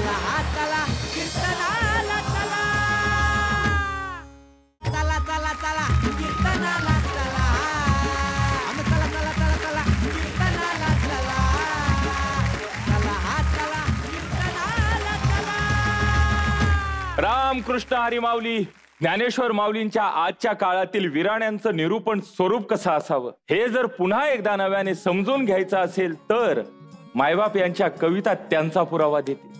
चला कीर्तनाला चला, चला चला चला कीर्तनाला चला, चला चला चला चला कीर्तनाला चला, चला कीर्तनाला चला. रामकृष्ण हरी माऊली. ज्ञानेश्वर माऊलींच्या आजच्या काळातील विराण्यांचं निरूपण स्वरूप कसं असावं हे जर पुन्हा एकदा नव्याने समजून घ्यायचं असेल तर मायबाप यांच्या कविता त्यांचा पुरावा देतील.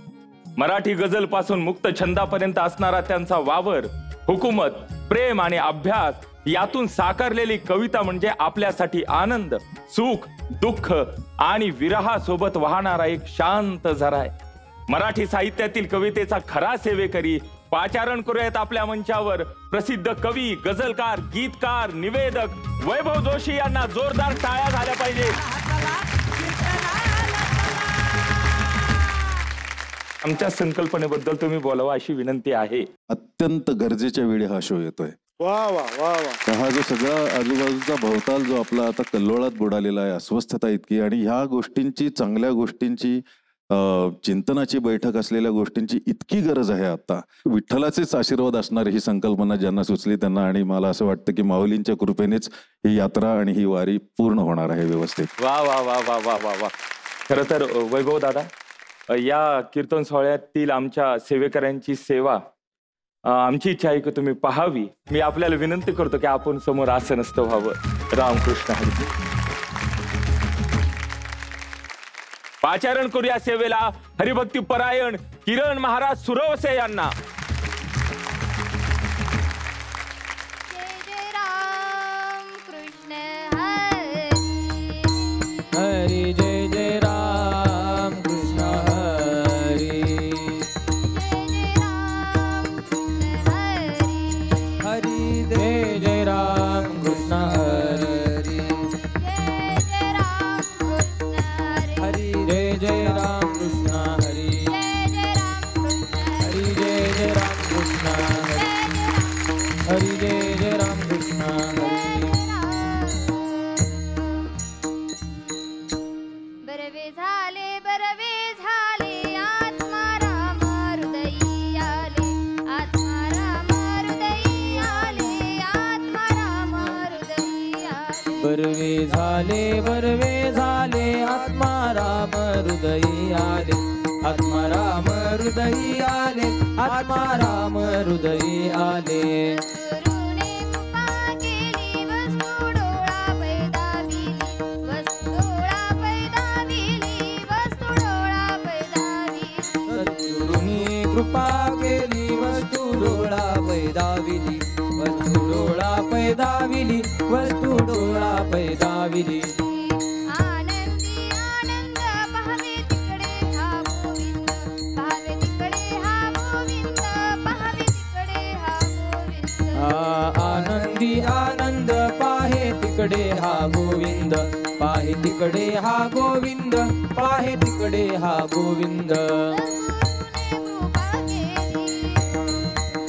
मराठी गझल पासून मुक्त छंदापर्यंत असणारा त्यांचा वावर, हुकूमत, प्रेम आणि अभ्यास यातून साकारलेली कविता म्हणजे आपल्यासाठी आनंद, सुख, दुःख आणि विरहासोबत वाहणारा एक शांत झरा आहे. मराठी साहित्यातील कवितेचा खरा सेवेकरी पाचारण करूयात आपल्या मंचावर प्रसिद्ध कवी, गझलकार, गीतकार, निवेदक वैभव जोशी यांना जोरदार टाळ्या झाल्या पाहिजे. आमच्या संकल्पनेबद्दल तुम्ही बोलावा अशी विनंती आहे. अत्यंत गरजेच्या वेळी हा शो येतोय. वा वा वा वा. हा जो सगळा आजूबाजूचा भोवताल जो आपला आता कल्लोळात बुडालेला आहे, अस्वस्थता इतकी, आणि ह्या गोष्टींची, चांगल्या गोष्टींची, चिंतनाची बैठक असलेल्या गोष्टींची इतकी गरज आहे आता. विठ्ठलाचेच आशीर्वाद असणारी ही संकल्पना ज्यांना सुचली त्यांना, आणि मला असं वाटतं की माऊलींच्या कृपेनेच ही यात्रा आणि ही वारी पूर्ण होणार आहे व्यवस्थित. वा वा वा वा वा वा वा. खरं तर वैभव दादा, या कीर्तन सोहळ्यातील आमच्या सेवेकऱ्यांची सेवा आमची इच्छा आहे की तुम्ही पाहावी. मी आपल्याला विनंती करतो की आपण समोर असं नसतं व्हावं. रामकृष्ण हरी. पाचारण करूया सेवेला हरिभक्ती परायण किरण महाराज सुरवसे यांना. जय राम कृष्ण हरी. हरी जय जय राम कृष्ण हरी. हरी जय जय राम कृष्ण हरी. हरी जय जय राम कृष्ण हरी. हरी जय जय राम कृष्ण हरी. हरी जय जय राम कृष्ण हरी. बरवे झाले आत्मा राम हृदयी आले. आत्मा राम हृदयी आले. आत्मा राम हृदयी आले. बरवे झाले आत्मा राम हृदयी आले. आत्मा राम हृदयी आले. आत्मा राम हृदयी आले. गुरुने कृपा केली वस्तू डोळा पैदाविली. वस्तू डोळा पैदाविली. वस्तू डोळा पैदाविली. सद्गुरूंनी कृपा केली वस्तू डोळा पैदाविली. वस्तू डोळा पैदाविली. वस्तू डोळा पैदाविली. आनंदी आनंद पाहावे तिकडे हा गोविंद. पाहावे तिकडे हा गोविंद. पाहावे तिकडे हा गोविंद. आनंदी आनंद पाहे तिकडे हा गोविंद. पाहे तिकडे हा गोविंद. पाहे तिकडे हा गोविंद.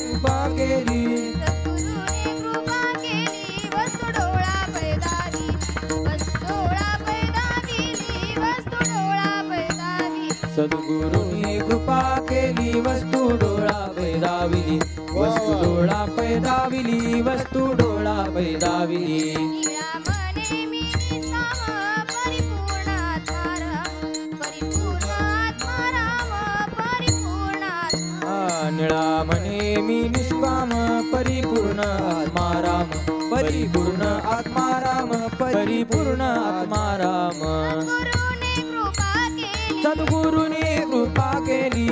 कृपा केली. सद्गुरूने कृपा केली. वस्तू डोळा पैदाविली. वस्तू डोळा पैदाविली. वस्तू डोळा पैदाविली. सद्गुरूंनी कृपा केली वस्तू डोळा पैदाविली. वस्तू डोळा पैदाविली. वस्तू डोळा पैदाविली. निरामने मी निष्काम परिपूर्ण आत्माराम. परिपूर्ण आत्माराम. परिपूर्ण आत्माराम. निळा म्हणे मी निष्काम परिपूर्ण आत्माराम. परिपूर्ण आत्माराम. परिपूर्ण आत्माराम. सद्गुरूने कृपा केली.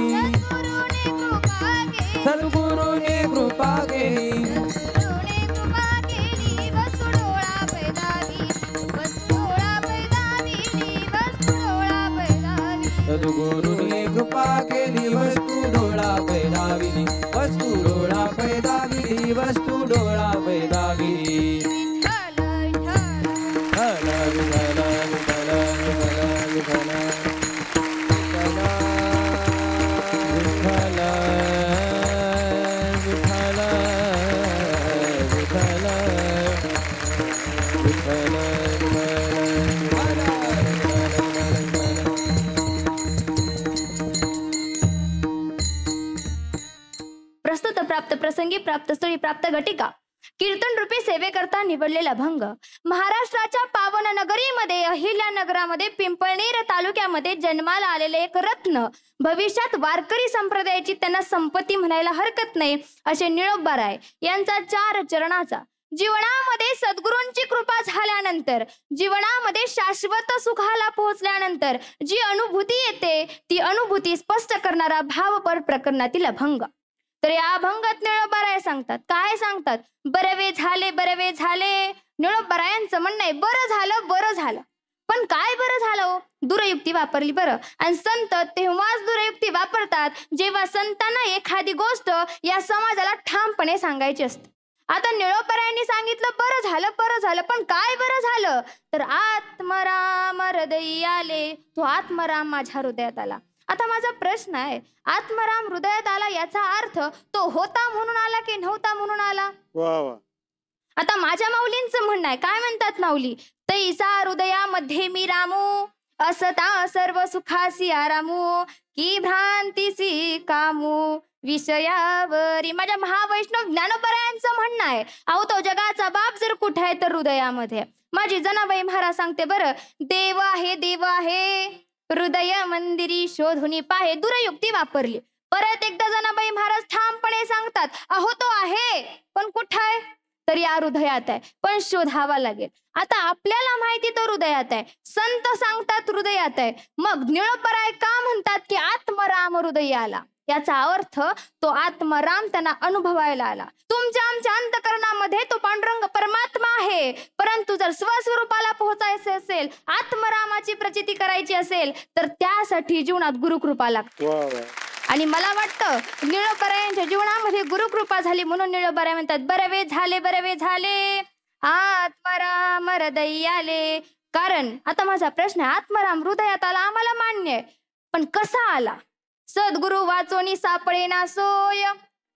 सद्गुरूने कृपा केली. सद्गुरूने कृपा केली. वस्तू डोळा पैदाविली. वस्तू डोळा पैदाविली. वस्तू डोळा पैदाविली. सद्गुरूने कृपा केली वस्तू डोळा पैदाविली. वस्तू डोळा पैदाविली. वस्तू डोळा पैदाविली. विठ्ठल विठ्ठल. विठ्ठल विठ्ठल विठ्ठल विठ्ठल प्राप्त प्रसंगी प्राप्त स्थळी प्राप्त घटिका कीर्तन रूपी सेवेकरता निवडलेला भंग महाराष्ट्राच्या पावन नगरीमध्ये अहिल्यानगरामध्ये पिंपळनेर तालुक्यामध्ये जन्माला आलेले एक रत्न भविष्यात वारकरी संप्रदायाची त्यांना संपत्ती म्हणायला हरकत नाही असे निळोबाराय यांचा 4 चरणाचा जीवनामध्ये सद्गुरूंची कृपा झाल्यानंतर जीवनामध्ये शाश्वत सुखाला पोहोचल्यानंतर जी अनुभूती येते ती अनुभूती स्पष्ट करणारा भावपर प्रकरणातील अभंग. तर या अभंगात निळोबाराय सांगतात, काय सांगतात? बरवे झाले. निळोबारायांचं म्हणणं आहे बरं झालं. पण काय बरं झालं हो? दुरयुक्ती वापरली बरं. आणि संत तेव्हाच दुरयुक्ती वापरतात जेव्हा संतांना एखादी गोष्ट या समाजाला ठामपणे सांगायची असते. आता निळोबारायांनी सांगितलं बरं झालं पण काय बरं झालं? तर आत्मराम हृदयी आले, तो आत्मराम माझ्या हृदयात आला. आता माझा प्रश्न आहे, आत्मराम हृदयात आला याचा अर्थ तो होता म्हणून आला की नव्हता म्हणून आला? आता माझ्या माऊलींचं म्हणणं आहे, काय म्हणतात माऊली? तैसा हृदयामध्ये मी रामू असता सर्व सुखासी आरामू की भ्रांतीसी कामू विषयावरी. माझ्या महावैष्णव ज्ञानोबरायांचं म्हणणं आहे, अहो तो जगाचा बाप जर कुठे आहे तर हृदयामध्ये. माझी जनाबाई महाराज सांगते बरं, देव आहे हृदय मंदिरी शोधुनी पाहे. दुरयुक्ती वापरली. परत एकदा जनाबाई महाराज ठामपणे सांगतात, अहो तो आहे पण कुठं आहे? तर या हृदयात आहे, पण शोधावा लागेल. आता आपल्याला माहिती तो हृदयात आहे, संत सांगतात हृदयात आहे, मग निळोबाराय का म्हणतात की आत्मराम हृदयी आला? याचा अर्थ तो आत्मराम त्यांना अनुभवायला आला. तुमच्या आमच्या अंतकरणामध्ये तो पांडुरंग परमात्मा आहे, परंतु जर स्वस्वरूपाला पोहोचायचे असेल, आत्मरामाची प्रचिती करायची असेल तर त्यासाठी जीवनात गुरुकृपा लागते. आणि मला वाटतं निळोबारायांच्या जीवनामध्ये गुरुकृपा झाली म्हणून निळोबाराय म्हणतात बरवे झाले आत्मराम हृदयी आले. कारण आता माझा प्रश्न आहे, आत्मराम हृदयात आला आम्हाला मान्य आहे, पण कसा आला? सद्गुरु वाचोनी सापळे ना सोय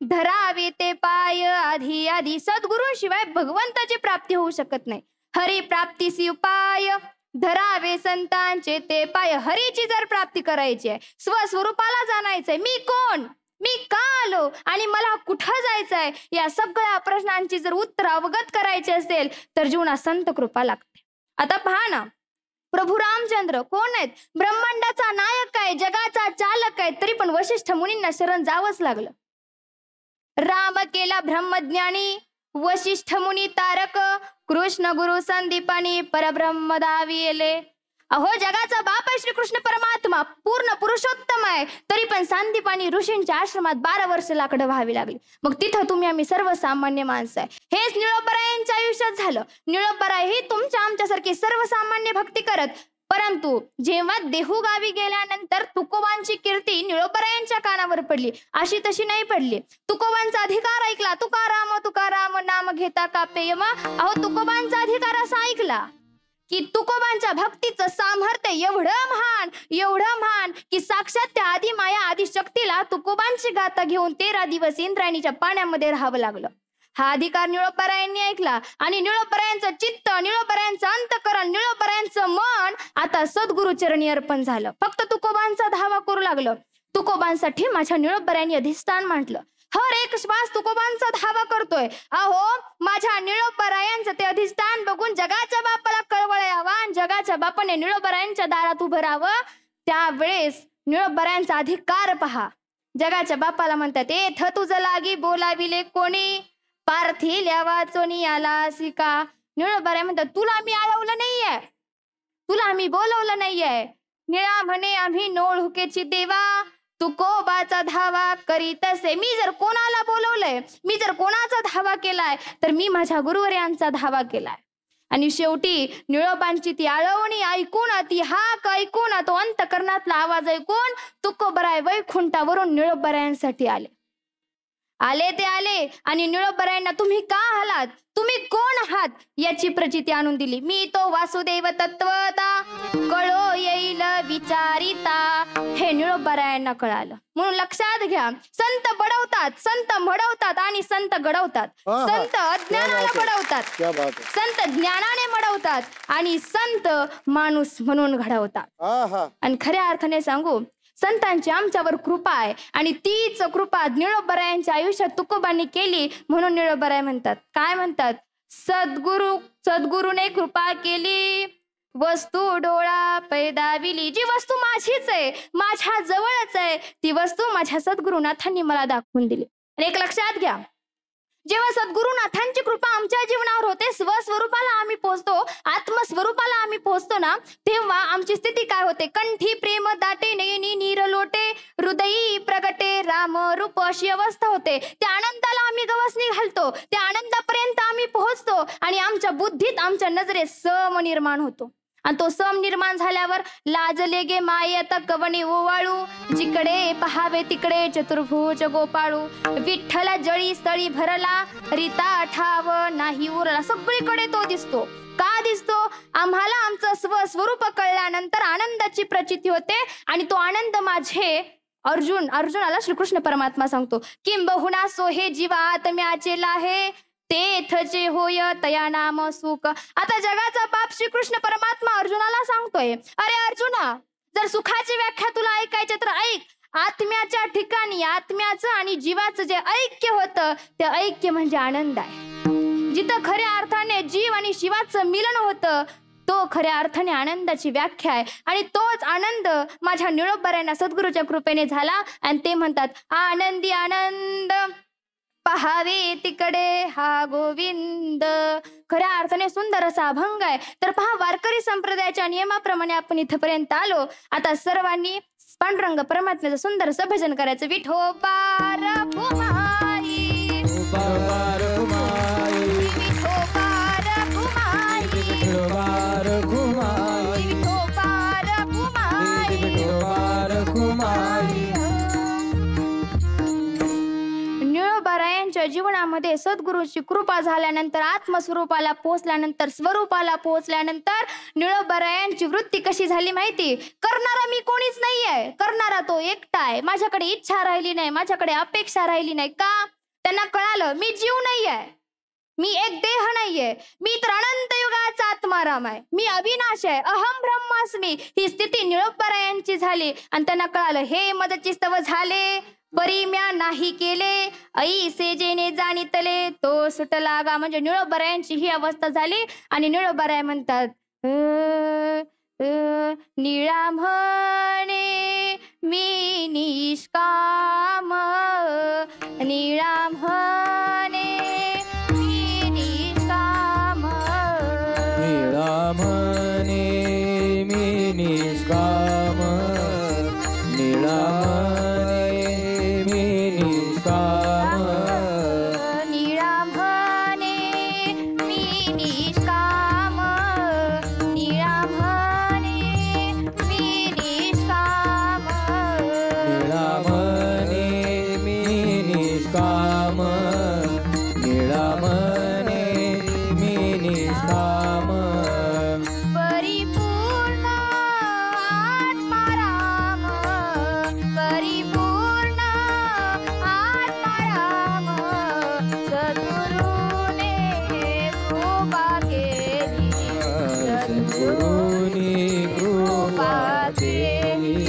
धरावे ते पाय आधी. सद्गुरूंशिवाय भगवंताची प्राप्ती होऊ शकत नाही. हरी प्राप्तीसी उपाय धरावे संतांचे ते पाय. हरीची जर प्राप्ती करायची आहे, स्वस्वरूपाला जाणायचंय, मी कोण, मी का आलो आणि मला कुठं जायचंय, या सगळ्या प्रश्नांची जर उत्तर अवगत करायची असेल तर जीवनात संत कृपा लागते. आता पहा ना, प्रभू रामचंद्र कोण आहेत? ब्रह्मांडाचा नायक आहे, जगाचा चालक आहे, तरी पण वशिष्ठ मुनींना शरण जावंच लागलं. राम केला ब्रह्मज्ञानी वशिष्ठ मुनी तारक कृष्ण गुरु संदीपानी परब्रह्म दाविले. अहो जगाचा बाप आहे श्रीकृष्ण परमात्मा, पूर्ण पुरुषोत्तम आहे, तरी पण संदीपानी ऋषींच्या आश्रमात 12 वर्ष लाकडं व्हावी लागली. मग तिथं तुम्ही आम्ही सर्वसामान्य माणसं आहे. हेच निळोबारायांच्या आयुष्यात झालं. निळोबाराय ही तुमच्या आमच्यासारखी सर्वसामान्य भक्ती करत, परंतु जेव्हा देहू गावी गेल्यानंतर तुकोबांची कीर्ती निळोबारायांच्या कानावर पडली. अशी तशी नाही पडली. तुकोबांचा अधिकार ऐकला. तुकाराम नाम घेता कापे यमा. अहो तुकोबांचा अधिकार असा ऐकला की तुकोबांच्या भक्तीचं सामर्थ्य एवढं महान की साक्षात त्या आदिमाया आदिशक्तीला तुकोबांची गाथा घेऊन 13 दिवस इंद्रायणीच्या पाण्यामध्ये राहावं लागलं. हा अधिकार निळोबारायांनी ऐकला आणि निळोबारायांचं चित्त, निळोबारायांचं अंतकरण, निळोबारायांचं मन आता सद्गुरु चरणी अर्पण झालं. फक्त तुकोबांचा धावा करू लागलं. तुकोबांसाठी माझ्या निळोबारायांनी अधिष्ठान म्हटलं. हर एक श्वास तुकोबांचा धावा करतोय. अहो माझ्या निळोबारायांचं ते अधिष्ठान बघून जगाच्या बापाला कळवळ यावा आणि जगाच्या बापाने निळोबारायांच्या दारात उभं राहावं. त्यावेळेस निळोबारायांचा अधिकार पहा. जगाच्या बापाला म्हणतात, ए थ तुझं लागी बोलाविले कोणी पार्थिल्या वाचोनी आला सिका. निळोबाराय म्हणतात, तुला मी आळवलं नाहीये, तुला आम्ही बोलवलं नाहीये. निळा म्हणे आम्ही नोळहुकेची देवा तुकोबाचा धावा करीत असे. मी जर कोणाला बोलवलंय, मी जर कोणाचा धावा केलाय तर मी माझ्या गुरुवर्यांचा धावा केलाय. आणि शेवटी निळोबांची ती आळवणी ऐकून, ती हाक ऐकून, तो अंतकरणातला आवाज ऐकून तुकोबाराय वैकुंठावरून निळोबारायांसाठी आले आणि निळोबारायांना तुम्ही का आलात, तुम्ही कोण आहात याची प्रचिती आणून दिली. मी तो वासुदेव तत्वता कळो येईल विचारिता. हे निळोबारायांना कळालं. म्हणून लक्षात घ्या, संत बडवतात, संत मडवतात आणि संत घडवतात. संत अज्ञानाला बडवतात, संत ज्ञानाने मडवतात आणि संत माणूस म्हणून घडवतात. आणि खऱ्या अर्थाने सांगू, संतांची आमच्यावर कृपा आहे आणि तीच कृपा निळोबारायांच्या आयुष्यात तुकोबांनी केली म्हणून निळोबाराय म्हणतात. काय म्हणतात? सद्गुरूने कृपा केली, वस्तू डोळा पैदाविली. जी वस्तू माझीच आहे, माझ्या जवळच आहे, ती वस्तू माझ्या सद्गुरुनाथांनी मला दाखवून दिली. आणि एक लक्षात घ्या, जेव्हा सद्गुरुनाथांची कृपा आमच्या जीवनावर होते, स्वस्वरूपाला आम्ही पोहोचतो, आत्मस्वरूपाला आम्ही पोहोचतो ना, तेव्हा आमची स्थिती काय होते? कंठी प्रेम दाटे, नयनी नीर लोटे, हृदयी प्रगटे राम रूप, अशी अवस्था होते. त्या आनंदाला आम्ही गवसणी घालतो, त्या आनंदापर्यंत आम्ही पोहोचतो आणि आमच्या बुद्धीत, आमच्या नजरेत सम निर्माण होतो. आणि तो सम निर्माण झाल्यावर लाजले गे मायेत कवणी ओवाळू, जिकडे पहावे तिकडे चतुर्भुज गोपाळू, विठ्ठला जळी स्थळी भरला, रीता ठाव नाही उरला. सगळीकडे तो दिसतो. का दिसतो? आम्हाला आमचं स्वस्वरूप कळल्यानंतर आनंदाची प्रचिती होते आणि तो आनंद माझे अर्जुनाला श्रीकृष्ण परमात्मा सांगतो, किंबहुना सोहे जीवा आत्म्याचे लाहे, तेथचे होय तया नाम सुख. आता जगाचा बाप श्रीकृष्ण परमात्मा अर्जुनाला सांगतोय, अरे अर्जुना, जर सुखाची व्याख्या तुला ऐकायची तर ऐक. आत्म्याच्या ठिकाणी आत्म्याचं आणि जीवाचं जे ऐक्य होतं, ते ऐक्य म्हणजे आनंद आहे. जिथं खऱ्या अर्थाने जीव आणि शिवाचं मिलन होतं, तो खऱ्या अर्थाने आनंदाची व्याख्या आहे. आणि तोच आनंद माझ्या निळोबारायांना सद्गुरूच्या कृपेने झाला. आणि ते म्हणतात, आनंदी आनंद पहावे तिकडे हा गोविंद. खऱ्या अर्थाने सुंदर असा अभंग आहे. तर पहा, वारकरी संप्रदायाच्या नियमाप्रमाणे आपण इथपर्यंत आलो. आता सर्वांनी पांडुरंग परमात्म्याचं सुंदर असं भजन करायचं. विठोबा रखुमाई, विठोबा रखुमाई, विठोबा रखुमाई, विठोबा रखुमाई, विठोबा रखुमाई, विठोबा रखुमाई. निळोबारायांच्या जीवनामध्ये सद्गुरूची कृपा झाल्यानंतर, आत्मस्वरूपाला पोहोचल्यानंतर, स्वरूपाला पोहोचल्यानंतर निळोबारायांची वृत्ती कशी झाली माहिती? करणारा मी कोणीच नाहीये, करणारा तो एकटा आहे. माझ्याकडे इच्छा राहिली नाही, माझ्याकडे अपेक्षा राहिली नाही. का? त्यांना कळालं, मी जीव नाहीये, मी एक देह नाहीये, मी तर अनंत युगाचा आत्माराम आहे, मी अविनाश आहे, अहम ब्रह्मास्मी. ही स्थिती निळोबारायांची झाली आणि त्यांना कळालं, हे मदचिस्तव झाले, परी म्या नाही केले, ऐसे जेने जाणितले तो सुटला गा. म्हणजे निळोबारायांची ही अवस्था झाली. आणि निळोबाराय म्हणतात, निळा म्हणे मी निष्काम, निळा म्हणे मी निष्काम, निळा म्हणे मी निष्काम, निळा म्हणे मी निष्काम, निळा म्हणे मी निष्काम, निळा म्हणे मी निष्काम, निळा म्हणे मी निष्काम, निळा म्हणे मी निष्काम. परिपूर्ण आत्माराम, परिपूर्ण आत्माराम, सद्गुरूने कृपा केली, सद्गुरूनी कृपा केली.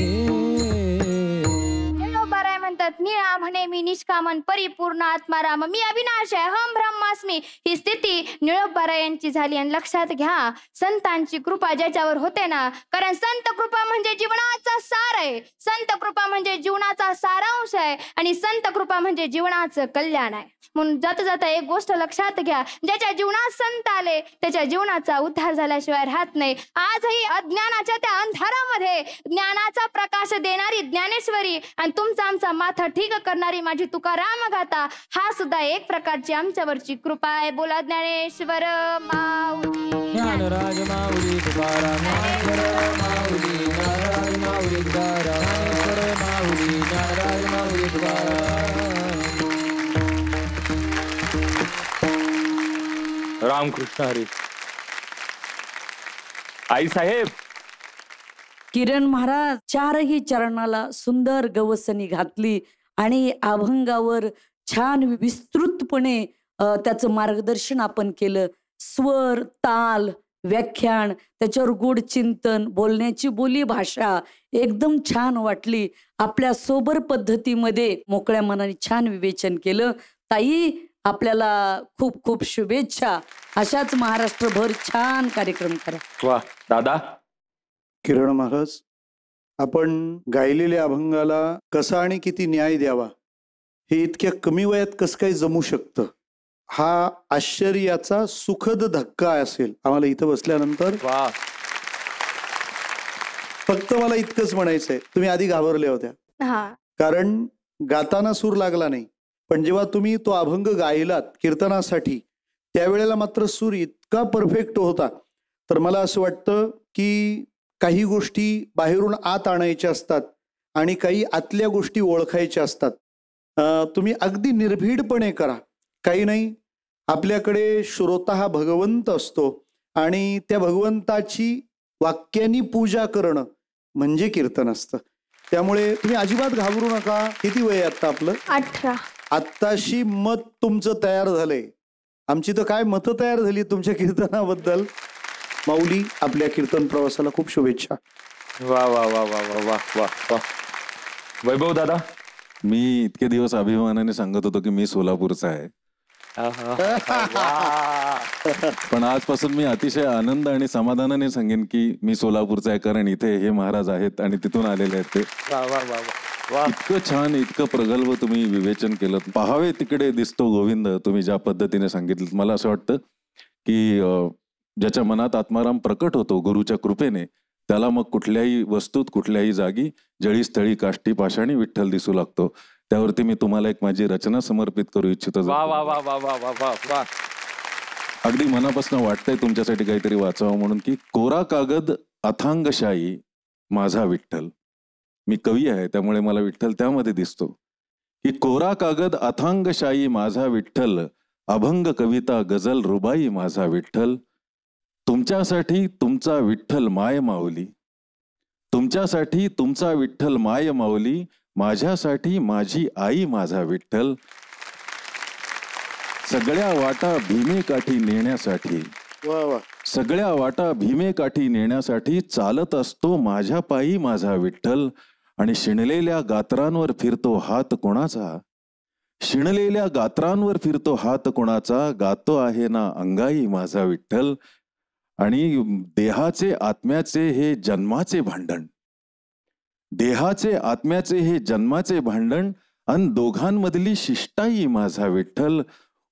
निळोबाराय म्हणतात, निळा म्हणे मी निष्कामन, परिपूर्ण आत्माराम, मी अविनाश आहे, हम ब्रह्मास्मी. ही स्थिती निळोबारायांची झाली. आणि लक्षात घ्या, संतांची कृपा ज्याच्यावर होते ना, कारण संत कृपा म्हणजे जीवनाचा सार आहे, संत कृपा म्हणजे जीवनाचा सारांश आहे आणि संत कृपा म्हणजे जीवनाचं कल्याण आहे. म्हणून जाता जाता एक गोष्ट लक्षात घ्या, ज्याच्या जीवनात संत आले त्याच्या जीवनाचा उद्धार झाल्याशिवाय राहत नाही. आजही अज्ञानाच्या त्या अंधारामध्ये ज्ञानाचा प्रकाश देणारी ज्ञानेश्वरी आणि तुमचा आमचा माथा ठीक करणारी माझी तुकाराम गाथा, हा सुद्धा एक प्रकारची आमच्यावरची कृपा आहे. बोला ज्ञानेश्वर माऊली. ज्ञानराज माऊली तुकाराम, ज्ञानेश्वर माऊली, ज्ञानराज माऊली तुकाराम, ज्ञानेश्वर माऊली, ज्ञानराज माऊली तुकाराम. रामकृष्ण हरी. आई साहेब, किरण महाराज चारही चरणाला सुंदर गवसणी घातली आणि अभंगावर छान विस्तृतपणे त्याचं मार्गदर्शन आपण केलं. स्वर, ताल, व्याख्यान, त्याच्यावर गूढ चिंतन, बोलण्याची बोली भाषा एकदम छान वाटली. आपल्या सोबर पद्धतीमध्ये मोकळ्या मनाने छान विवेचन केलं. ताई, आपल्याला खूप खूप शुभेच्छा. अशाच महाराष्ट्रभर छान कार्यक्रम करा. वा दादा. किरण महाराज, आपण गायलेल्या अभंगाला कसा आणि किती न्याय द्यावा हे इतक्या कमी वयात कसं काय जमू शकतं, हा आश्चर्याचा सुखद धक्का असेल आम्हाला इथं बसल्यानंतर. वा. फक्त मला इतकंच म्हणायचंय, तुम्ही आधी घाबरल्या होत्या हा. कारण गाताना सूर लागला नाही, पण जेव्हा तुम्ही तो अभंग गायलात कीर्तनासाठी त्यावेळेला मात्र सूर इतका परफेक्ट होता. तर मला असं वाटतं की काही गोष्टी बाहेरून आत आणायच्या असतात आणि काही आतल्या गोष्टी ओळखायच्या असतात. तुम्ही अगदी निर्भीडपणे करा, काही नाही. आपल्याकडे श्रोता हा भगवंत असतो आणि त्या भगवंताची वाक्यांनी पूजा करणं म्हणजे कीर्तन असतं. त्यामुळे तुम्ही अजिबात घाबरू नका. किती वय आहे आता आपलं? 18. आत्ताशी मत तुमचं तयार झालंय. आमची तर काय मतं तयार झाली तुमच्या कीर्तनाबद्दल. माऊली, आपल्या कीर्तन प्रवासाला खूप शुभेच्छा. वा वा वा वा वा वा वा वा. वैभव दादा. मी इतके दिवस अभिमानाने सांगत होतो की मी सोलापूरचा आहे, पण आजपासून मी अतिशय आनंद आणि समाधानाने सांगेन की मी सोलापूरचा आहे, कारण इथे हे महाराज आहेत आणि तिथून आलेले आहेत ते. वा वा वा वा. इतकं छान, इतकं प्रगल्भ तुम्ही विवेचन केलं. पाहावे तिकडे दिसतो गोविंद, तुम्ही ज्या पद्धतीने सांगितलं, मला असं वाटतं की ज्याच्या मनात आत्माराम प्रकट होतो गुरुच्या कृपेने, त्याला मग कुठल्याही वस्तूत, कुठल्याही जागी जळी स्थळी काष्टी पाषाणी विठ्ठल दिसू लागतो. त्यावरती मी तुम्हाला एक माझी रचना समर्पित करू इच्छितो. वा वा वा वा वा वा वा वा. अगदी मनापासून वाटतंय तुमच्यासाठी काहीतरी वाचावं म्हणून की कोरा कागद अथांगशाही माझा विठ्ठल. मी कवी आहे त्यामुळे मला विठ्ठल त्यामध्ये दिसतो की कोरा कागद अथांगशाही माझा विठ्ठल, अभंग कविता गझल रुबाई माझा विठ्ठल. तुमच्यासाठी तुमचा विठ्ठल माय माऊली, तुमच्यासाठी तुमचा विठ्ठल माय माऊली, माझ्यासाठी माझी आई माझा विठ्ठल. सगळ्या वाटा भीमेकाठी नेण्यासाठी, वा वा. सगळ्या वाटा भीमेकाठी नेण्यासाठी चालत असतो माझ्या पायी माझा विठ्ठल. आणि शिणलेल्या गात्रांवर फिरतो हात कोणाचा, शिणलेल्या गात्रांवर फिरतो हात कोणाचा, गातो आहे ना अंगाई माझा विठ्ठल. आणि देहाचे आत्म्याचे हे जन्माचे भांडण, देहाचे आत्म्याचे हे जन्माचे भांडण, अन दोघांमधली शिष्टाई माझा विठ्ठल.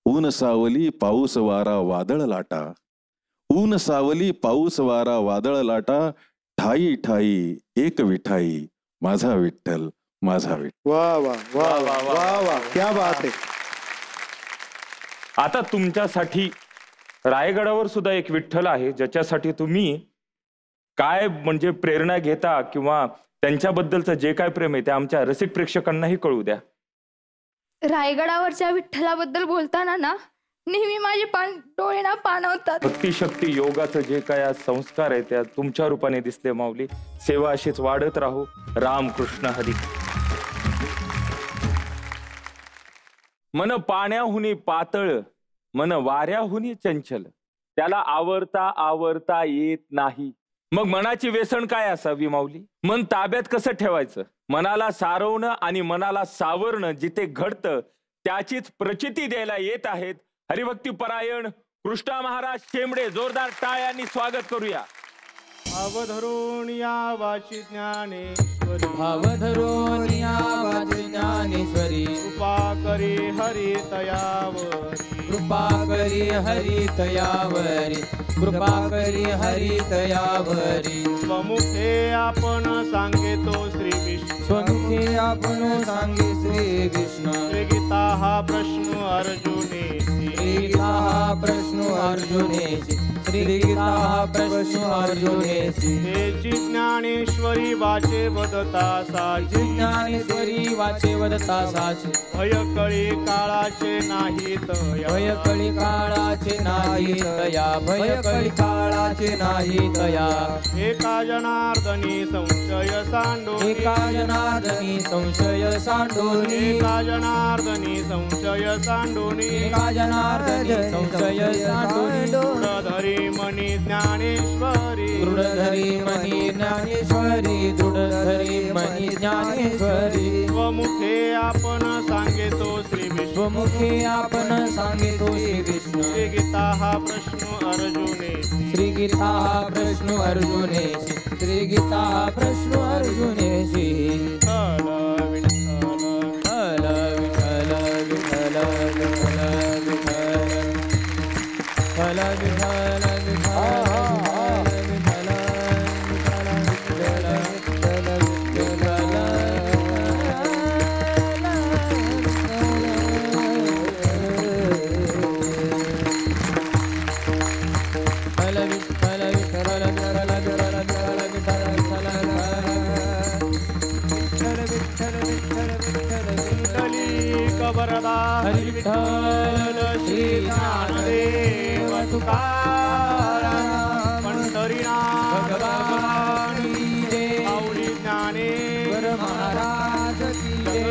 ऊन सावली पाऊस वारा वादळ लाटा, ऊन सावली पाऊस वारा वादळ लाटा, ठाई ठाई एक विठाई माझा विठ्ठल माझा विठ्ठल. वा वा वा वा वा वा, क्या बात आहे. आता तुमच्यासाठी रायगडावर सुद्धा एक विठ्ठल आहे, ज्याच्यासाठी तुम्ही काय म्हणजे प्रेरणा घेता किंवा त्यांच्याबद्दलचं जे काय प्रेम आहे ते आमच्या रसिक प्रेक्षकांनाही कळू द्या. रायगडावरच्या विठ्ठलाबद्दल बोलताना ना नेहमी माझे डोळे ना पाणवतात. भक्ती शक्ती योगाचं जे काय आज संस्कार आहे त्या तुमच्या रूपाने दिसले माऊली. सेवा अशीच वाढत राहू. राम कृष्ण हरी. मन पाण्याहुनी पातळ, मन वाऱ्याहुनी चंचल, त्याला आवरता आवरता येत नाही. मग मनाची व्यसन काय असावी माऊली? मन ताब्यात कसं ठेवायचं? मनाला सारवणं आणि मनाला सावरणं जिथे घडतं त्याचीच प्रचिती द्यायला येत आहेत हरिभक्ती परायण कृष्णा महाराज शेंबडे. जोरदार टाळ्यांनी स्वागत करूया. भाव धरून या वाची ज्ञानेश्वरी, भाव धरून या वाची ज्ञानेश्वरी, कृपा करी हरी तयावरी, कृपा करी हरी तयावरी, कृपा करी हरी तयावरी. स्वमुखे आपण सांगेतो श्री विष्णू, स्वमुखे आपण सांगे श्री कृष्ण. श्री गीता हा प्रश्न अर्जुनेसी, गीता हा प्रश्न अर्जुनेसी, श्री गीता हा प्रश्न अर्जुनेसी. तेची ज्ञानेश्वरी वाचे वदता साची, ज्ञानेश्वरी वाचे वदता साची. भय कळी काळाचे नाहीत, भय कळी काळाचे नाही तया भय कळी काळाचे नाही तया एका जनार्दनी संशय सांडोनी एका जनार्दनी संशय सांडोनी एका जनार्दनी संशय सांडोनी एका जनार्दनी संशय सांडोनी दृढधरी मनी ज्ञानेश्वरी दृढधरी मनी ज्ञानेश्वरी दृढधरी मनी ज्ञानेश्वरी स्वमुखे आपण सांगेतो श्री स्वमुखे आपण सांगितो श्री विष्णू श्री गीता हा प्रश्न अर्जुने श्री गीता हा प्रश्न अर्जुनेशी श्री गीता हा प्रश्न अर्जुनेशी विठ्ठल विठ्ठल विठ्ठल विठ्ठल विठ्ठल विठ्ठल विठ्ठल विठ्ठल वरदा हरी विठ्ठल श्री ज्ञानदेव तुकाराम पंढरीनाथ भगवान की जय माऊली ज्ञानेश्वर महाराज की जय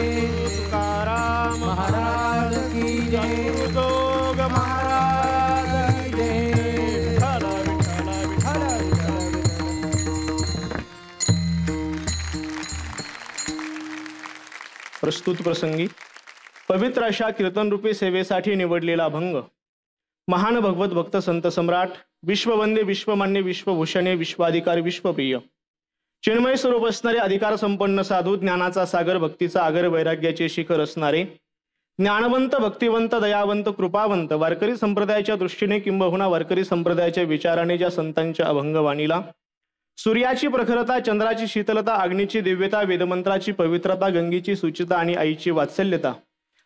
तुकाराम महाराज की जय जोग महाराज की जय विठ्ठल विठ्ठल प्रस्तुत प्रसंगी पवित्र अशा कीर्तनरूपी सेवेसाठी निवडलेला अभंग महान भगवत भक्त संत सम्राट विश्ववंदे विश्वमान्य विश्वभूषणे विश्वाधिकारी विश्वप्रिय चिन्मय स्वरूप असणारे अधिकार संपन्न साधू ज्ञानाचा सागर भक्तीचा आगर वैराग्याचे शिखर असणारे ज्ञानवंत भक्तिवंत दयावंत कृपावंत वारकरी संप्रदायाच्या दृष्टीने किंबहुना वारकरी संप्रदायाच्या विचाराने ज्या संतांच्या अभंगवाणीला सूर्याची प्रखरता चंद्राची शीतलता अग्नीची दिव्यता वेदमंत्राची पवित्रता गंगेची सुचिता आणि आईची वात्सल्यता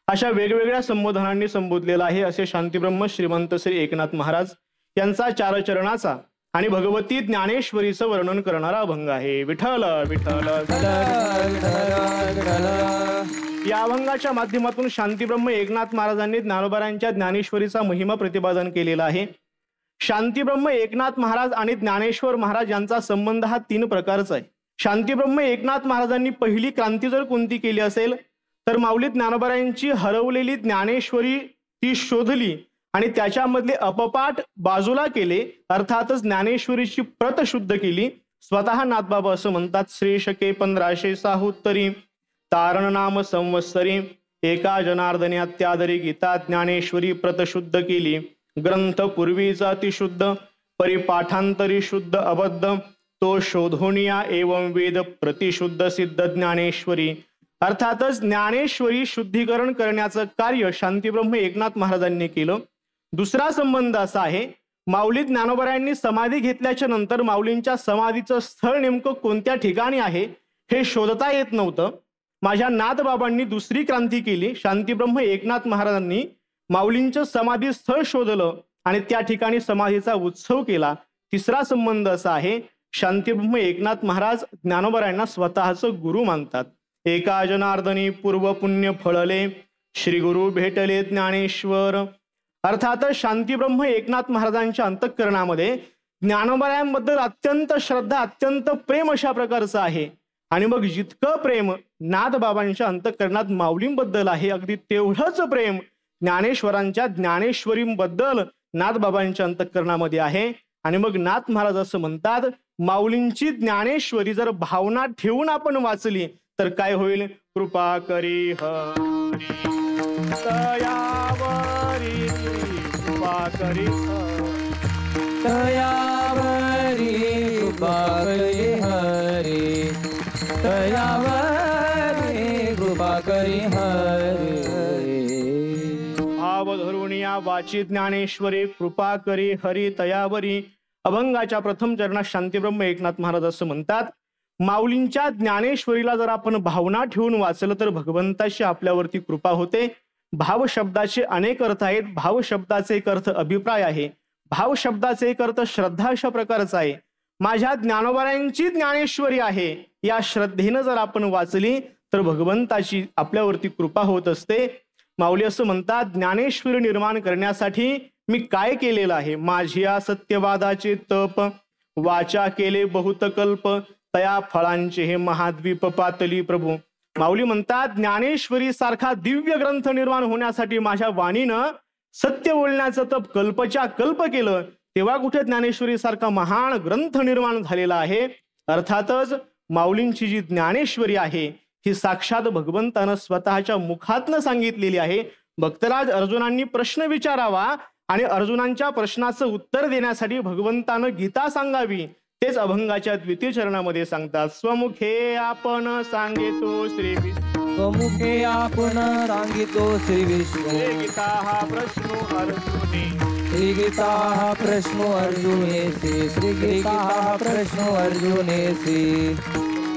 अशा वेगवेगळ्या संबोधनांनी संबोधलेला आहे असे शांतीब्रह्म श्रीमंत श्री एकनाथ महाराज यांचा चारचरणाचा आणि भगवती ज्ञानेश्वरीचं वर्णन करणारा अभंग आहे. विठ्ठल विठ्ठल. या अभंगाच्या माध्यमातून शांतीब्रह्म एकनाथ महाराजांनी ज्ञानोबारांच्या ज्ञानेश्वरीचा महिमा प्रतिपादन केलेला आहे. शांतीब्रह्म एकनाथ महाराज आणि ज्ञानेश्वर महाराज यांचा संबंध हा 3 प्रकारचा आहे. शांतीब्रह्म एकनाथ महाराजांनी पहिली क्रांती जर कोणती केली असेल तर माऊली ज्ञानोबारांची हरवलेली ज्ञानेश्वरी ती शोधली आणि त्याच्यामधले अपपाठ बाजूला केले, अर्थातच ज्ञानेश्वरीची प्रत शुद्ध केली. स्वतः नाथबाबा असं म्हणतात, श्री शके 1576 तारण नाम संवत्सरी एका जनार्दने अत्यादरी गीता ज्ञानेश्वरी प्रत शुद्ध केली. ग्रंथ पूर्वीचा अतिशुद्ध परिपाठांतरी शुद्ध अबद्ध तो शोधोनिया एवं वेद प्रतिशुद्ध सिद्ध ज्ञानेश्वरी. अर्थातच ज्ञानेश्वरी शुद्धीकरण करण्याचं कार्य शांतीब्रह्म एकनाथ महाराजांनी केलं. दुसरा संबंध असा आहे, माऊली ज्ञानोबारायांनी समाधी घेतल्याच्या नंतर माऊलींच्या समाधीचं स्थळ नेमकं कोणत्या ठिकाणी आहे हे शोधता येत नव्हतं. माझ्या नाथबाबांनी दुसरी क्रांती केली. शांतीब्रह्म एकनाथ महाराजांनी माऊलींचं समाधी स्थळ शोधलं आणि त्या ठिकाणी समाधीचा उत्सव केला. तिसरा संबंध असा आहे, शांतीब्रह्म एकनाथ महाराज ज्ञानोबारायांना स्वतःचं गुरु मानतात. एका जनार्दनी पूर्व पुण्य फळले श्री गुरु भेटले ज्ञानेश्वर. अर्थातच शांतीब्रह्म एकनाथ महाराजांच्या अंतःकरणामध्ये ज्ञानोबारायांबद्दल अत्यंत श्रद्धा अत्यंत प्रेम अशा प्रकारचं आहे. आणि मग जितकं प्रेम नाथबाबांच्या अंतःकरणात माऊलींबद्दल आहे, अगदी तेवढंच प्रेम ज्ञानेश्वरांच्या ज्ञानेश्वरींबद्दल नाथबाबांच्या अंतःकरणामध्ये आहे. आणि मग नाथ महाराज असं म्हणतात, माऊलींची ज्ञानेश्वरी जर भावना ठेवून आपण वाचली तर काय होईल? कृपा करी हरी तयावरी कृपा करी तयावरी कृपा करी हरी तयावरी कृपा करी हरी. भाव धरून या वाची ज्ञानेश्वरी कृपा करी हरी तयावरी. अभंगाच्या प्रथम चरणात शांतीब्रह्म एकनाथ महाराज असं म्हणतात, माऊलींच्या ज्ञानेश्वरीला जर आपण भावना ठेवून वाचलं तर भगवंताची आपल्यावरती कृपा होते. भाव शब्दाचे अनेक अर्थ आहेत. भाव शब्दाचे एक अर्थ अभिप्राय आहे. भाव शब्दाचे एक अर्थ श्रद्धा अशा प्रकारचा आहे. माझ्या ज्ञानोबारायांची ज्ञानेश्वरी आहे या श्रद्धेनं जर आपण वाचली तर भगवंताची आपल्यावरती कृपा होत असते. माऊली असं म्हणतात, ज्ञानेश्वरी निर्माण करण्यासाठी मी काय केलेलं आहे? माझ्या सत्यवादाचे तप, वाचा केले बहुत कल्प, तया फळांचे हे महाद्वीप पातली प्रभू. माऊली म्हणतात, ज्ञानेश्वरी सारखा दिव्य ग्रंथ निर्माण होण्यासाठी माझ्या वाणीनं सत्य बोलण्याचं तप कल्पच्या कल्प केलं, तेव्हा कुठे ज्ञानेश्वरी सारखा महान ग्रंथ निर्माण झालेला आहे. अर्थातच माऊलींची जी ज्ञानेश्वरी आहे ही साक्षात भगवंतानं स्वतःच्या मुखातनं सांगितलेली आहे. भक्तराज अर्जुनांनी प्रश्न विचारावा आणि अर्जुनांच्या प्रश्नाचं उत्तर देण्यासाठी भगवंतानं गीता सांगावी, तेच अभंगाच्या द्वितीय चरणामध्ये सांगतात. स्वमुखे आपण सांगितो श्री विष्णू, स्वमुखे आपण सांगितो श्री विष्णू, गीता हा प्रश्न अर्जुने, श्री गीता हा प्रश्न अर्जुनेसी, श्री गीता हा प्रश्न अर्जुनेसी.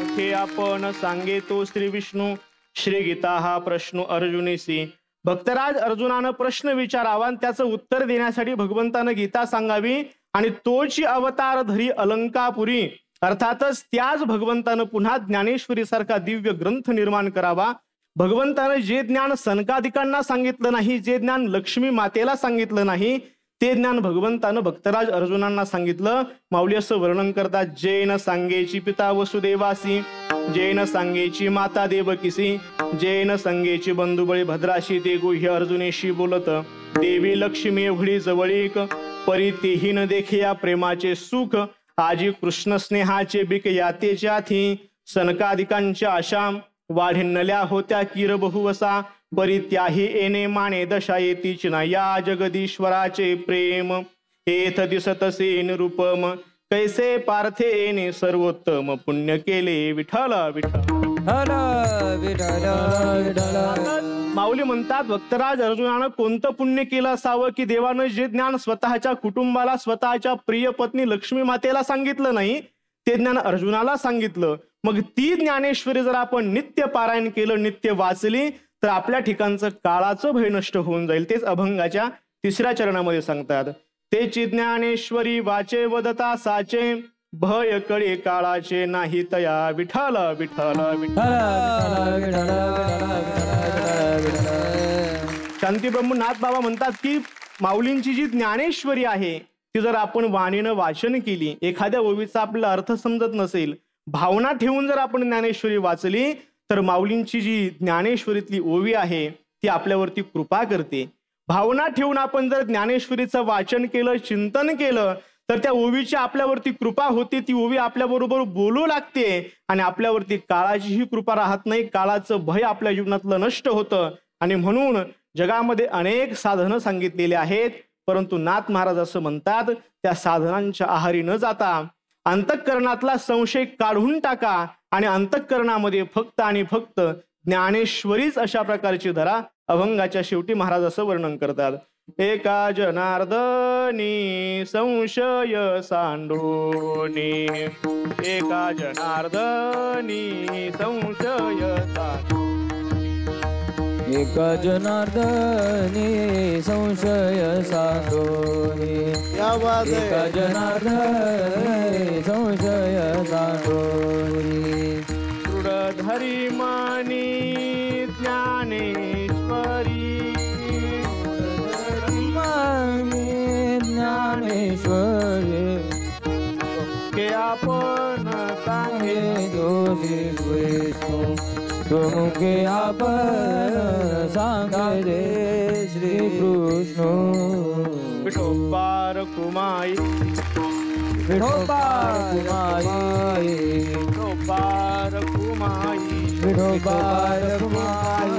मुखे आपण सांगितो श्री विष्णू, श्री गीता हा प्रश्न अर्जुनेसी. भक्तराज अर्जुनानं प्रश्न विचारावा आणि त्याचं उत्तर देण्यासाठी भगवंतानं गीता सांगावी आणि तोची अवतार धरी अलंकापुरी, अर्थातच त्याच भगवंतानं पुन्हा ज्ञानेश्वरी सारखा दिव्य ग्रंथ निर्माण करावा. भगवंतानं जे ज्ञान सनकादिकांना सांगितलं नाही, जे ज्ञान लक्ष्मी मातेला सांगितलं नाही, ते ज्ञान भगवंतानं भक्तराज अर्जुनांना सांगितलं. माऊली असं वर्णन करतात, जैन सांगेची पिता वसुदेवासी, जैन सांगेची माता देवकीसी, जैन सांगेची बंधुबळी भद्राशी, ते गुह्य अर्जुनेशी बोलत, देवी लक्ष्मी एवढी जवळीक, परी तेही न देखे या प्रेमाचे सुख, आजी कृष्ण स्नेहाचे बिक यातेच्या थी, सनकादिकांच्या आशा वाढिनल्या होत्या किर बहुवसा, परी त्याही येणे माने दशा येतीच ना, या जगदीश्वराचे प्रेम हेथ दिसतसे निरुपम, कैसे पार्थे येणे सर्वोत्तम, पुण्य केले विठ्ठल विठ्ठल. माऊली म्हणतात, भक्तराज अर्जुनानं कोणतं पुण्य केलं असावं की देवानं जे ज्ञान स्वतःच्या कुटुंबाला, स्वतःच्या प्रिय पत्नी लक्ष्मी मातेला सांगितलं नाही, ते ज्ञान अर्जुनाला सांगितलं. मग ती ज्ञानेश्वरी जर आपण नित्य पारायण केलं, नित्य वाचली, तर आपल्या ठिकाणचं काळाचं भय नष्ट होऊन जाईल. तेच अभंगाच्या तिसऱ्या चरणामध्ये सांगतात, तेची ज्ञानेश्वरी वाचे वदता साचे, भय कळे काळाचे नाही तया विठ्ठल विठ्ठल विठ्ठल. शांतीब्रह्म नाथ बाबा म्हणतात की माऊलींची जी ज्ञानेश्वरी आहे ती जर आपण वाणीनं वाचन केली, एखाद्या ओवीचा आपल्याला अर्थ समजत नसेल, भावना ठेवून जर आपण ज्ञानेश्वरी वाचली, तर माऊलींची जी ज्ञानेश्वरीतली ओवी आहे ती आपल्यावरती कृपा करते. भावना ठेवून आपण जर ज्ञानेश्वरीचं वाचन केलं, चिंतन केलं, तर त्या ओवीची आपल्यावरती कृपा होते. ती ओवी आपल्याबरोबर बोलू लागते आणि आपल्यावरती काळाचीही कृपा राहत नाही, काळाचं भय आपल्या जीवनातलं नष्ट होतं. आणि म्हणून जगामध्ये अनेक साधनं सांगितलेली आहेत, परंतु नाथ महाराज असं म्हणतात, त्या साधनांच्या आहारी न जाता अंतःकरणातला संशय काढून टाका आणि अंतःकरणामध्ये फक्त आणि फक्त ज्ञानेश्वरीच अशा प्रकारची धरा. अभंगाच्या शेवटी महाराज असं वर्णन करतात, एका जनार्दनी संशय सांडोनी, एका जनार्दनी संशय सांडोनी, एका जनार्दनी संशय सांडोनी, एका जनार्दनी संशय सांडोनी, दृढधरी मानी ज्ञानेश्वरी, ज्ञानेश्वरी के आपण सांगे दोषी विष्णू, स्वमुखे आपण सांगे श्री कृष्ण. विठोबार कुमाई, विठोबार कुमाई, विठोबार कुमाई, विठोबार कुमाई,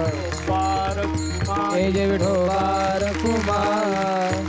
विठोबार कुमाई, जय विठोबार कुमार.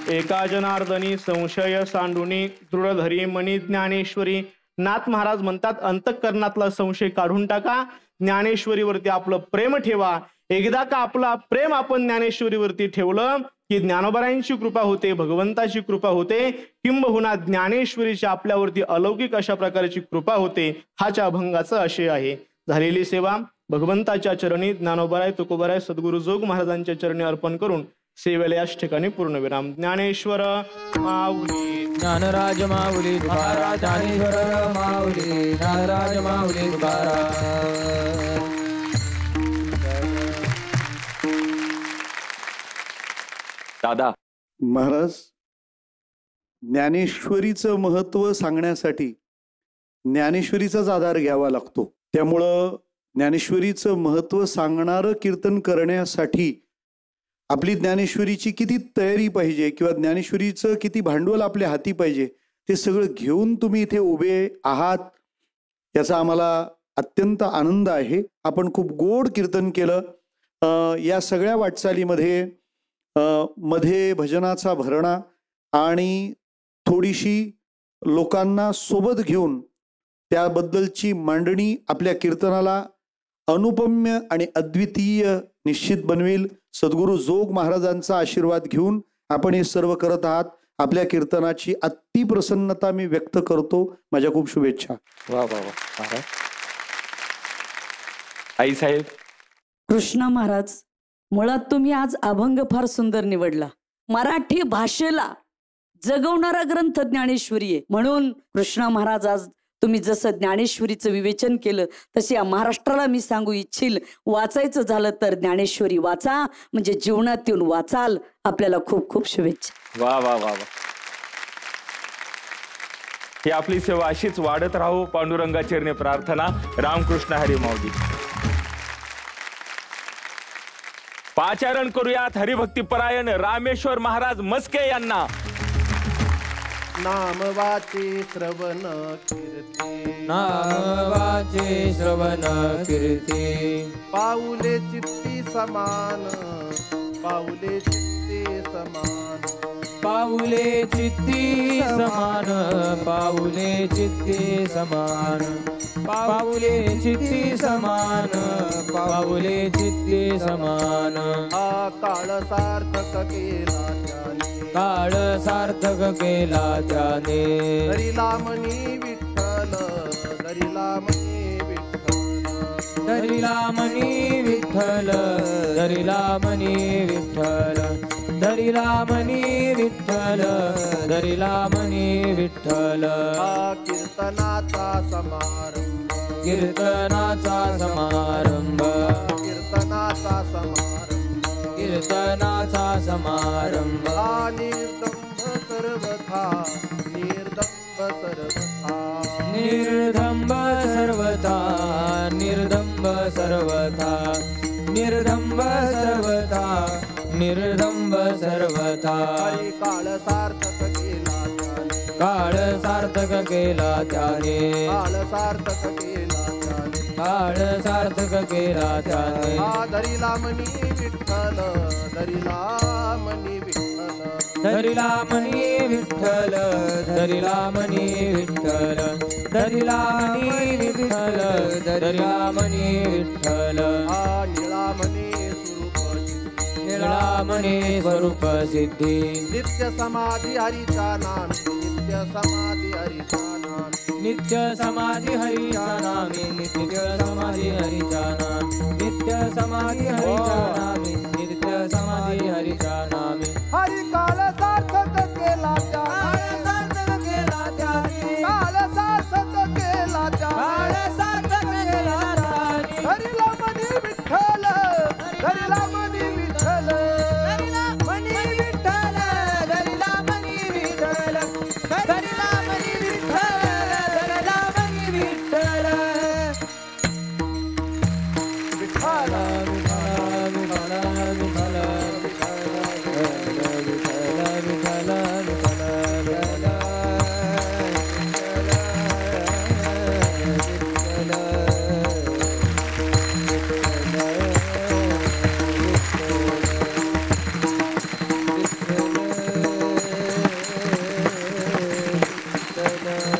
एका जनार्दनी संशय सांडुनी, दृढधरी मनी ज्ञानेश्वरी. नाथ महाराज म्हणतात, अंतःकरणातला संशय काढून टाका, ज्ञानेश्वरीवरती आपलं प्रेम ठेवा. एकदा का आपला प्रेम आपण ज्ञानेश्वरीवरती ठेवलं की ज्ञानोबरायांची कृपा होते, भगवंताची कृपा होते, किंबहुना ज्ञानेश्वरीची आपल्यावरती अलौकिक अशा प्रकारची कृपा होते. हाच्या अभंगाचा आशय आहे. झालेली सेवा भगवंताच्या चरणी, ज्ञानोबराय तुकोबराय सद्गुरु जोग महाराजांच्या चरणी अर्पण करून सेवेला याच ठिकाणी पूर्णविराम. ज्ञानेश्वर माऊली, ज्ञानराज माऊली तुकाराम, ज्ञानेश्वर माऊली, ज्ञानराज माऊली तुकाराम. दादा. महाराज, ज्ञानेश्वरीचं महत्व सांगण्यासाठी ज्ञानेश्वरीचाच आधार घ्यावा लागतो. त्यामुळं ज्ञानेश्वरीचं महत्व सांगणारं कीर्तन करण्यासाठी आपली ज्ञानेश्वरीची किती तयारी पाहिजे किंवा ज्ञानेश्वरीचं किती भांडवल आपल्या हाती पाहिजे ते सगळं घेऊन तुम्ही इथे उभे आहात, याचा आम्हाला अत्यंत आनंद आहे. आपण खूप गोड कीर्तन केलं. या सगळ्या वाटचालीमध्ये मध्ये भजनाचा भरणा आणि थोडीशी लोकांना सोबत घेऊन त्याबद्दलची मांडणी आपल्या कीर्तनाला अनुपम्य आणि अद्वितीय निश्चित बनवेल. सद्गुरू जोग महाराजांचा आशीर्वाद घेऊन आपण हे सर्व करत आहात. आपल्या कीर्तनाची अति प्रसन्नता मी व्यक्त करतो. माझ्या खूप शुभेच्छा. वा वा वा. आई साहेब. कृष्णा महाराज, मुळात तुम्ही आज अभंग फार सुंदर निवडला. मराठी भाषेला जगवणारा ग्रंथ ज्ञानेश्वरी आहे. म्हणून कृष्णा महाराज, आज तुम्ही जसं ज्ञानेश्वरीचं विवेचन केलं तसे या महाराष्ट्राला मी सांगू इच्छिल, वाचायचं झालं तर ज्ञानेश्वरी वाचा, म्हणजे जीवनात येऊन वाचाल. आपल्याला खूप खूप शुभेच्छा. वा वा वा वा. ही आपली सेवा अशीच वाढत राहू. पांडुरंगा चरणी प्रार्थना. रामकृष्ण हरी माऊली. पाचारण करूयात हरिभक्तीपरायण रामेश्वर महाराज मस्के यांना. नाम वाचे श्रवण कीर्ती, नाम वाचे श्रवण कीर्ती, पाऊले चित्ती समान, पाऊले चित्ती समान, पाऊले चित्ती समान, पाऊले चित्ती समान, पाऊले चित्ती समान, पाऊले चित्ती समान. हा काळ सार्थक केला त्याने, काळ सार्थक केला त्याने. धरिला मनी विठ्ठल, धरिला मनी विठ्ठल, धरिला मनी विठ्ठल, धरिला मनी विठ्ठल, धरिला मनी विठ्ठल, धरिला मनी विठ्ठल. हा कीर्तनाचा समारंभ, कीर्तनाचा समारंभ, कीर्तनाचा समारंभ, कीर्तनाचा समारंभ. हा निर्दंभ सर्वथा, निर्दंभ सर्वथा, निर्दंभ सर्वथा, निर्दंभ सर्वथा, निर्दंभ सर्वथा, निर्दंभ सर्वथा. हरी काळ सार्थक केला त्याने, काळ सार्थक केला त्याने, काळ सार्थक केला त्याने, काळ सार्थक केला त्याने. हा धरिला मनी विठ्ठल, धरिला मनी विठ्ठल, धरिला मनी विठ्ठल, धरिला मनी विठ्ठल, धरिला मनी विठ्ठल, धरिला मनी विठ्ठल. हा निळा मनी स्वरूप सिद्धी, निळा मनी स्वरूप सिद्धी, नित्य समाधी हरीचा नामे, नित्य समाधी हरीचा नामे, नित्य समाधी हरीच्या नामे, नित्य समाधी हरीच्या नामे, नित्य समाधी हरीच्या नामे, नित्य समाधी हरीच्या नामे. हरी काळ सार्थक केला त्याने, सार्थक केला त्याने, काळ सार्थक केला काळ त्याने, सार्थक केला त्याने. धरिला मनी विठ्ठल, धरिला मनी विठ्ठल, धरिला मनी विठ्ठल, धरिला मनी विठ्ठल, धरिला मनी विठ्ठल, धरिला मनी विठ्ठल. विठ्ठल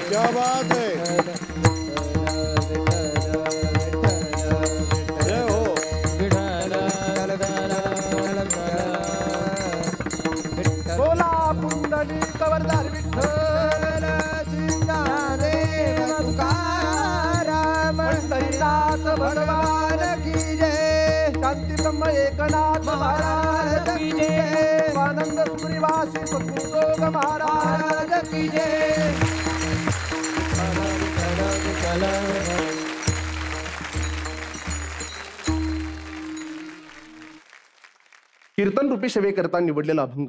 क्या बात है. जय हो. बोला पुंडली कवरदार विठ्ठल, देव तुकाराम, पंढरीनाथ भगवान की जय, शांती ब्रह्म एकनाथ महाराज की जय, आनंद सुरिवासी सद्गुरुजोग महाराज की जय. कीर्तन रूपी सेवेकरता निवडलेला अभंग.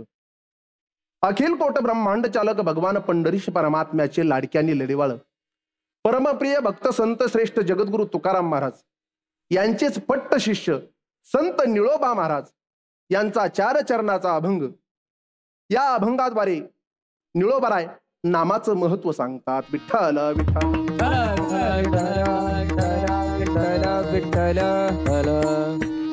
अखिल कोट ब्रह्मांड चालक भगवान पंढरीश परमात्म्याचे लाडक्यानी लढेवाळ परमप्रिय भक्त संत श्रेष्ठ जगद्गुरु तुकाराम महाराज यांचेच पट्ट शिष्य संत निळोबा महाराज यांचा 4 चरणाचा अभंग. या अभंगाद्वारे निळोबाराय नामाचं महत्व सांगतात. विठ्ठल विठ्ठल.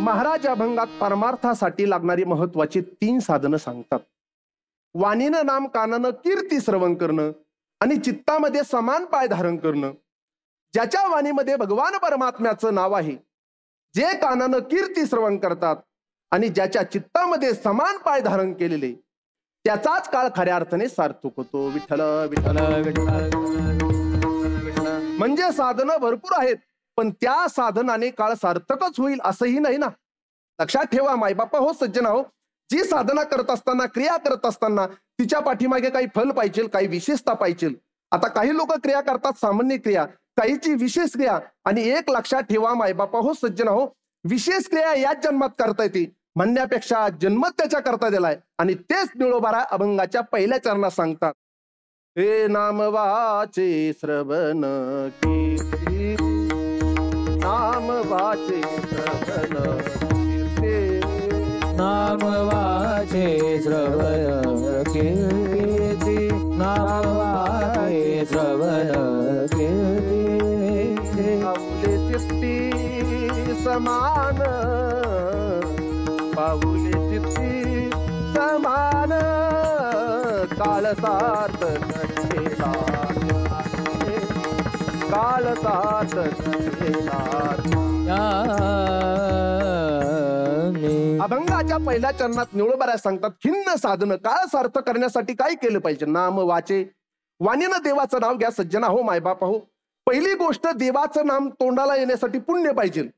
महाराज अभंगात परमार्थासाठी लागणारी महत्वाची 3 साधनं सांगतात. वाणीनं नाम, कानानं कीर्ती श्रवण करणं आणि चित्तामध्ये समान पाय धारण करणं. ज्याच्या वाणीमध्ये भगवान परमात्म्याचं नाव आहे, जे कानानं कीर्ती श्रवण करतात आणि ज्याच्या चित्तामध्ये समान पाय धारण केलेले, त्याचाच काळ खऱ्या अर्थाने सार्थक होतो. विठ्ठल विठ्ठल विठ्ठल. म्हणजे साधनं भरपूर आहेत, पण त्या साधनाने काळ सार्थकच होईल असंही नाही ना. लक्षात ठेवा मायबापा हो, सज्जन हो, जी साधना करत असताना, क्रिया करत असताना तिच्या पाठीमागे काही फल पाहिजे, काही विशेषता पाहिजे. आता काही लोक क्रिया करतात सामान्य क्रिया, काहीची विशेष क्रिया. आणि एक लक्षात ठेवा मायबापा हो, सज्जन हो, विशेष क्रिया याच जन्मात करता येते म्हणण्यापेक्षा जन्म त्याच्या करता दिलाय. आणि तेच निळोबारा अभंगाच्या पहिल्या चरणात सांगतात. हे नाम वाचे श्रवण कीर्ती, नाम वाचे श्रवण कीर्ती, नाम वाचे श्रवण कीर्ती, नाम वाचे श्रवण कीर्ती. पाऊले चित्ती समान, पाऊले चित्ती समान, काळ सार्थक केला, काळ सार्थक केला. अभंगाच्या पहिल्या चरणात निळोबारा सांगतात खिन्न साधनं काळ सार्थ करण्यासाठी काय केलं पाहिजे. नाम वाचे, वाणीनं देवाचं नाव घ्या सज्जना हो, मायबापा हो. पहिली गोष्ट, देवाचं नाम तोंडाला येण्यासाठी पुण्य पाहिजे.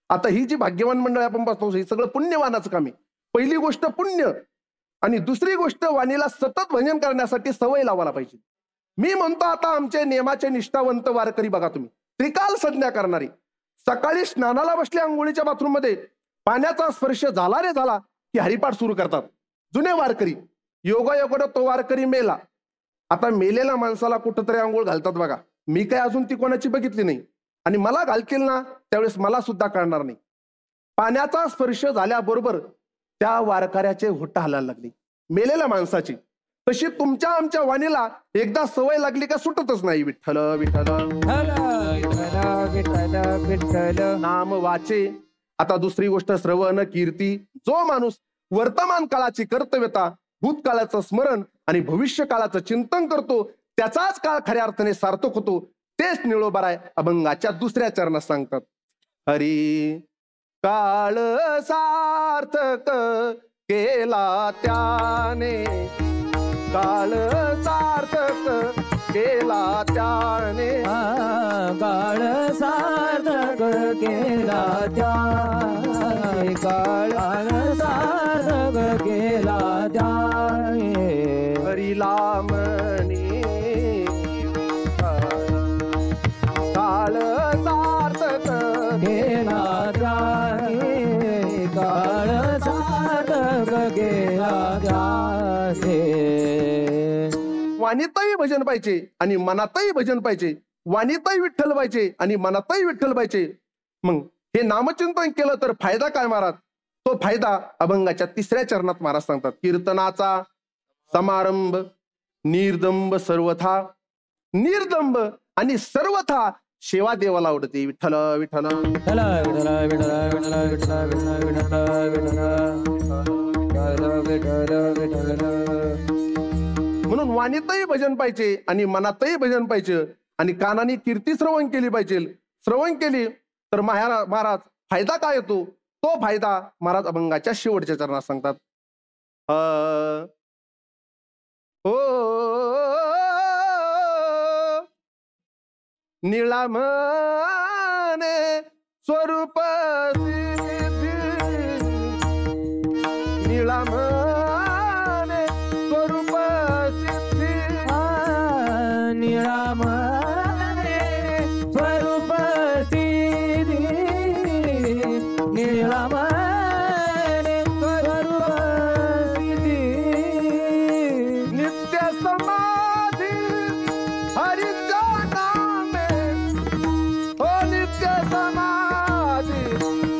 आता ही जी भाग्यवान मंडळ आपण बघतो, हे सगळं पुण्यवानाचं काम आहे. पहिली गोष्ट पुण्य, आणि दुसरी गोष्ट वाणीला सतत भजन करण्यासाठी सवय लावायला पाहिजे. मी म्हणतो आता आमचे नियमाचे निष्ठावंत वारकरी बघा तुम्ही, त्रिकाल संज्ञा करणारी, सकाळी स्नानाला बसले आंघोळीच्या बाथरूम मध्ये, पाण्याचा स्पर्श झाला रे झाला की हरिपाठ सुरू करतात. जुने वारकरी, योगायोगानं तो वारकरी मेला. आता मेलेल्या माणसाला कुठंतरी आंघोळ घालतात बघा. मी काय अजून ती कोणाची बघितली नाही, आणि मला घालतील ना त्यावेळेस मला सुद्धा कळणार नाही. पाण्याचा स्पर्श झाल्याबरोबर त्या वारकऱ्याचे होठ हलायला लागली, मेलेल्या माणसाची. तशी तुमच्या आमच्या वाणीला एकदा सवय लागली का सुटतच नाही. विठ्ठल विठ्ठल नाम वाचे. आता दुसरी गोष्ट, श्रवण कीर्ती. जो माणूस वर्तमान काळाची कर्तव्यता, भूतकाळाचं स्मरण आणि भविष्य काळाचं चिंतन करतो, त्याचाच काळ खऱ्या अर्थाने सार्थक होतो. तेच निळोबाराय अभंगाच्या दुसऱ्या चरणात सांगतात. हरी काळ सार्थक केला त्याने, काळ सार्थक केला त्याने, काळ सार्थक केला त्याने, काळ सार्थक केला त्याने. हरीला म्हणे काळ सार्थक केला त्याने, काळ सार्थक केला त्याने. वाणीतही भजन पाहिजे आणि मनातही भजन पाहिजे. वाणीतही विठ्ठल पाहिजे आणि मनातही विठ्ठल पाहिजे. मग हे नामचिंतन केलं तर फायदा काय महाराज? तो फायदा अभंगाच्या तिसऱ्या चरणात महाराज सांगतात. कीर्तनाचा समारंभ निर्दंब सर्वथा, निर्दंब आणि सर्वथा सेवा देवाला आवडते. विठ्ठल विठ्ठल म्हणून वाणीतही भजन पाहिजे आणि मनातही भजन पाहिजे आणि कानाने कीर्ती श्रवण केली पाहिजे. श्रवण केली तर महाराज फायदा काय येतो? तो फायदा महाराज अभंगाच्या शेवटच्या चरणात सांगतात. ओ निळामने स्वरूप सिद्धी, निळामने स्वरूप सिद्धी, निळामने स्वरूप सिद्धी, निळामने स्वरूप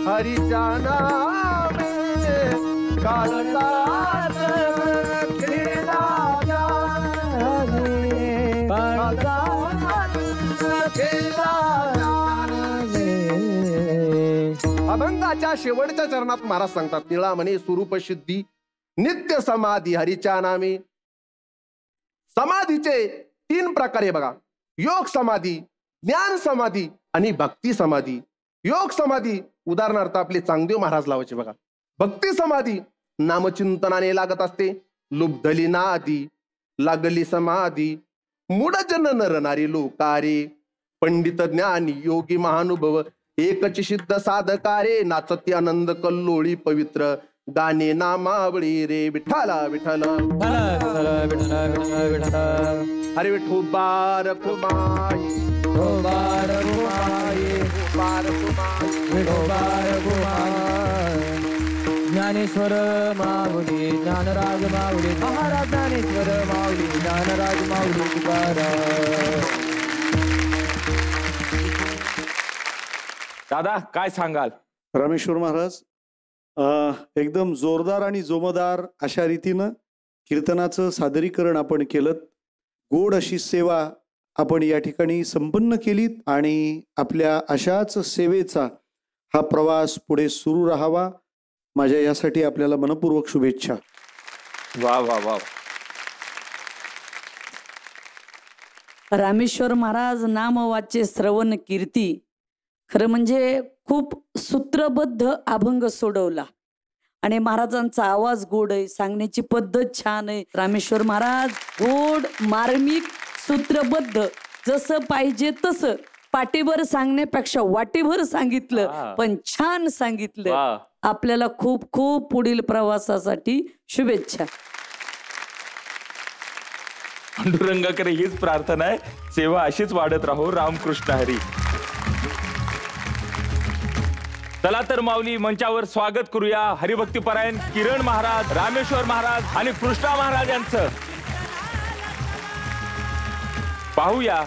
हरीच्या नामे काळजात खेळा जाणे. अभंगाच्या शेवटच्या चरणात महाराज सांगतात, निळामणी स्वरूप सिद्धी नित्य समाधी हरीच्या नामे. समाधीचे 3 प्रकार आहे बघा, योग समाधी, ज्ञान समाधी आणि भक्ती समाधी. योग समाधी उदाहरणार्थ आपले चांगदेव महाराज लावायचे बघा. भक्ती समाधी नामचिंतनाने लागत असते. लुब्धली नादी लागली समाधी, मूढजन नरनारी लोकारे. पंडित ज्ञानी योगी महानुभव एकच सिद्ध साधकारे. नाचती आनंद कल्लोळी पवित्र गाणे नामावळी रे. विठ्ठला विठ्ठला हरे विठ्ठो बारक माई बारक माई ज्ञानेश्वर माऊली ज्ञानराज माऊली महाराज ज्ञानेश्वर माऊली ज्ञानराज माऊली तुकाराम. दादा काय सांगाल? रामेश्वर महाराज एकदम जोरदार आणि जोमदार अशा रीतीनं कीर्तनाचं सादरीकरण आपण केलं. गोड अशी सेवा आपण या ठिकाणी संपन्न केलीत आणि आपल्या अशाच सेवेचा हा प्रवास पुढे सुरू राहावा. माझ्या यासाठी आपल्याला मनपूर्वक शुभेच्छा. वा वा वा. रामेश्वर महाराज नामवाचे श्रवण कीर्ती, खरं म्हणजे खूप सूत्रबद्ध अभंग सोडवला आणि महाराजांचा आवाज गोड आहे, सांगण्याची पद्धत छान आहे. रामेश्वर महाराज गोड, मार्मिक, सूत्रबद्ध, जसं पाहिजे तसं, पाटीभर सांगण्यापेक्षा वाटीभर सांगितलं, पण छान सांगितलं. आपल्याला खूप खूप पुढील प्रवासासाठी शुभेच्छा. पांडुरंगाकडे हीच प्रार्थना आहे, सेवा अशीच वाढत राहो. रामकृष्ण हरी. चला तर माऊली, मंचावर स्वागत करूया हरिभक्तीपरायण किरण महाराज, रामेश्वर महाराज आणि कृष्णा महाराज यांचं. पाहूया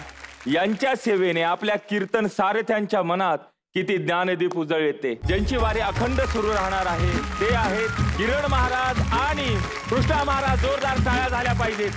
यांच्या सेवेने आपल्या कीर्तन सारथ्यांच्या मनात किती ज्ञानदीप उजळते. ज्यांची वारी अखंड सुरू राहणार आहे ते आहेत किरण महाराज आणि कृष्णा महाराज. जोरदार टाळ्या झाल्या पाहिजेत.